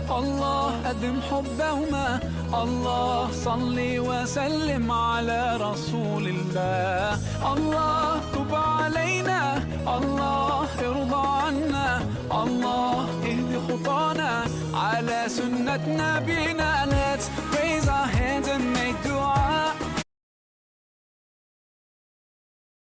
الله أدم حبهما. الله صلي وسلم على رسول الله. الله تب علينا، الله ارضى عنا، الله اهد خطانا على سنة نبينا. Let's raise our hands and make dua.